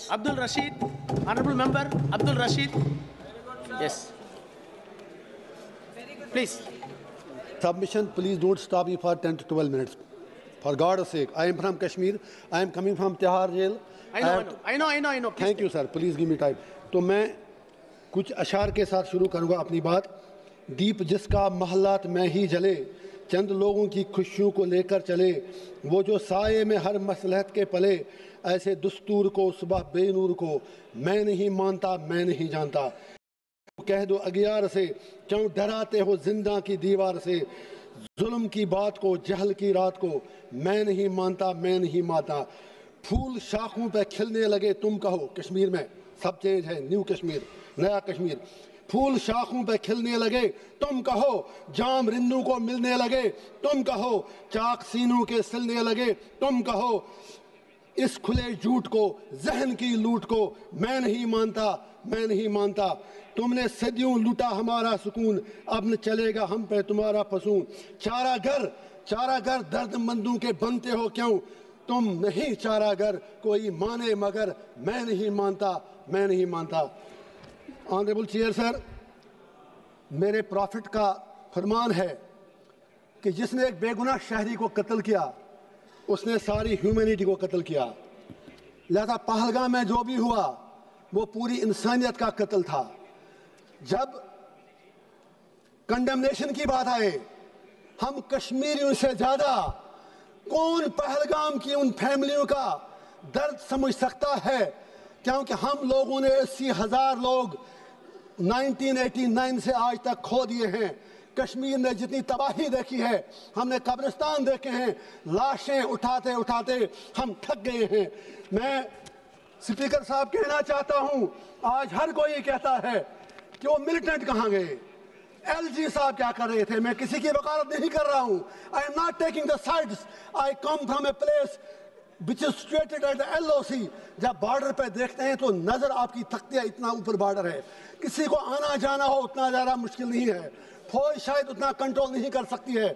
Abdul Rashid, Honorable Member Abdul Rashid. Yes. Please. Submission, please don't stop me for 10 to 12 minutes. For God's sake, I am from Kashmir. I am coming from Tihar jail. I know. Please. Thank you, sir. Please give me time. تو میں کچھ اشعار کے ساتھ شروع کروں گا اپنی بات. دیپ جس کا محلات میں ہی جلے، چند لوگوں کی خوشیوں کو لے کر چلے، وہ جو سائے میں ہر مصلحت کے پلے، ایسے دستور کو صبح بے نور کو میں نہیں مانتا، میں نہیں جانتا. کہہ دو اگیار سے کیوں ڈراتے ہو زندہ کی دیوار سے، ظلم کی بات کو جہل کی رات کو میں نہیں مانتا، میں نہیں مانتا. پھول شاخوں پہ کھلنے لگے تم کہو، کشمیر میں سب چینج ہے، نیو کشمیر، نیا کشمیر. پھول شاخوں پہ کھلنے لگے تم کہو، جام رندوں کو ملنے لگے تم کہو، چاک سینوں کے سلنے لگے تم کہو. اس کھلے جھوٹ کو، ذہن کی لوٹ کو میں نہیں مانتا، میں نہیں مانتا. تم نے صدیوں لوٹا ہمارا سکون، اب نہ چلے گا ہم پہ تمہارا فسون. چارہ گر درد مندوں کے بنتے ہو کیوں، تم نہیں چارہ گر کوئی مانے مگر میں نہیں مانتا، میں نہیں مانتا. آنریبل چیئر سر، میرے پروفٹ کا فرمان ہے کہ جس نے ایک بے گناہ شہری کو قتل کیا اس نے ساری ہیومینٹی کو قتل کیا. لہذا پہلگام میں جو بھی ہوا وہ پوری انسانیت کا قتل تھا. جب کنڈمنیشن کی بات آئے، ہم کشمیریوں سے زیادہ کون پہلگام کی ان فیملیوں کا درد سمجھ سکتا ہے، کیونکہ ہم لوگوں نے 80,000 لوگ 1989 سے آج تک کھو دیے ہیں. کشمیر نے جتنی تباہی دیکھی ہے، ہم نے قبرستان دیکھے ہیں، لاشیں اٹھاتے اٹھاتے ہم تھک گئے ہیں. میں سپیکر صاحب کہنا چاہتا ہوں، آج ہر کوئی کہتا ہے کہ وہ ملیٹنٹ کہاں گئے، ایل جی صاحب کیا کر رہے تھے. میں کسی کی وکالت نہیں کر رہا ہوں. I am not taking the sides. I come from a place which is situated at the LOC. جب بارڈر پہ دیکھتے ہیں تو نظر آپ کی تھکتی ہے، اتنا اوپر بارڈر ہے. کسی کو آنا جانا ہو اتنا زیادہ مشکل نہیں ہے، فوج شاید اتنا کنٹرول نہیں کر سکتی ہے.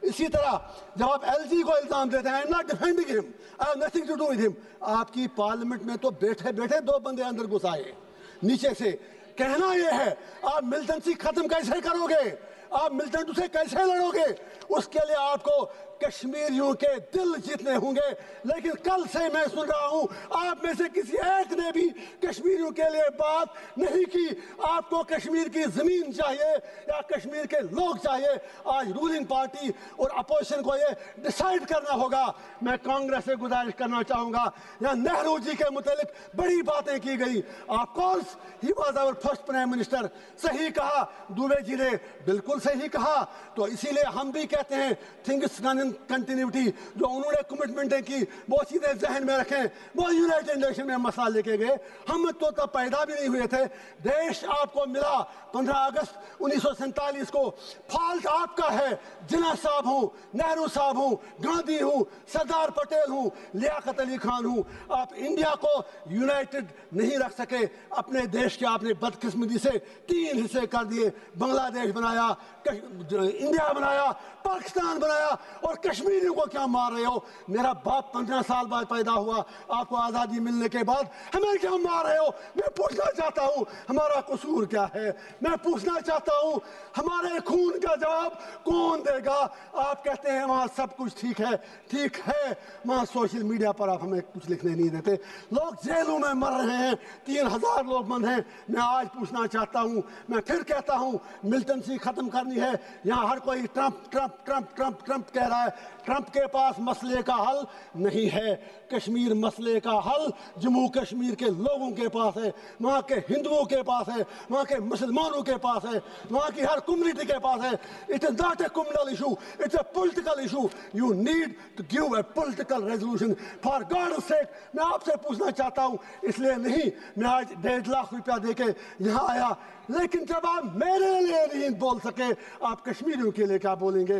اسی طرح جب آپ ایل جی کو الزام دیتے ہیں، I am not defending him, I have nothing to do with him. آپ کی پارلیمنٹ میں تو بیٹھے بیٹھے 2 بندے اندر گھس آئے نیچے سے. کہنا یہ ہے، آپ ملٹنسی ختم کیسے کرو گے، آپ ملٹنٹ سے کیسے لڑو گے؟ اس کے لیے آپ کو کشمیریوں کے دل جیتنے ہوں گے. لیکن کل سے میں سن رہا ہوں آپ میں سے کسی ایک نے بھی کشمیریوں کے لیے بات نہیں کی. آپ کو کشمیر کی زمین چاہیے یا کشمیر کے لوگ چاہیے؟ آج رولنگ پارٹی اور اپوزیشن کو یہ ڈیسائیڈ کرنا ہوگا. میں کانگریس سے گزارش کرنا چاہوں گا، یا نہرو جی کے متعلق بڑی باتیں کی گئی. Of course he was our first prime minister. صحیح کہا دوبے جی نے، بالکل صحیح کہا. تو اسی لیے ہم بھی کہتے ہیں تھنگس کنٹینیوٹی جو انہوں نے کمٹمنٹیں کی وہ سیدھے ذہن میں رکھیں. وہ یونائٹڈ نیشن میں مسئلہ لے کے گئے، ہم تو تب پیدا بھی نہیں ہوئے تھے. دیش آپ کو ملا 15 اگست 1947 کو. فالٹ آپ کا ہے. جناح صاحب ہوں، نہرو صاحب ہوں، گاندھی ہوں، سردار پٹیل ہوں، لیاقت علی خان ہوں، آپ انڈیا کو یونائٹڈ نہیں رکھ سکے. اپنے دیش کے آپ نے بدقسمتی سے 3 حصے کر دیے. بنگلہ دیش بنایا، انڈیا بنایا، پاکستان بنایا، اور کشمیریوں کو کیا مار رہے ہو؟ میرا باپ 15 سال بعد پیدا ہوا، آپ کو آزادی ملنے کے بعد ہمیں کیا مار رہے ہو؟ میں پوچھنا چاہتا ہوں ہمارا قصور کیا ہے؟ میں پوچھنا چاہتا ہوں ہمارے خون کا جواب کون دے گا؟ آپ کہتے ہیں وہاں سب کچھ ٹھیک ہے. ٹھیک ہے، وہاں سوشل میڈیا پر آپ ہمیں کچھ لکھنے نہیں دیتے. لوگ جیلوں میں مر رہے ہیں، 3,000 لوگ بند ہیں. میں آج پوچھنا چاہتا ہوں، میں پھر کہتا ہوں ملٹنسی ختم کرنی ہے. یہاں ہر کوئی Trump Trump Trump Trump Trump کہہ رہا ہے. ٹرمپ کے پاس مسئلے کا حل نہیں ہے. کشمیر مسئلے کا حل جموں کشمیر کے لوگوں کے پاس ہے، وہاں کے ہندوؤں کے پاس ہے، وہاں کے مسلمانوں کے پاس ہے، وہاں کی ہر کمیونٹی کے پاس ہے. It is not a communal issue, it's a political issue. You need to give a political resolution. For God's sake, میں آپ سے پوچھنا چاہتا ہوں، اس لیے نہیں میں آج 1.5 لاکھ روپیہ دے کے یہاں آیا، لیکن جب آپ میرے لیے نہیں بول سکے آپ کشمیریوں کے لیے کیا بولیں گے؟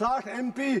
60 MP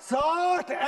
60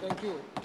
Thank you.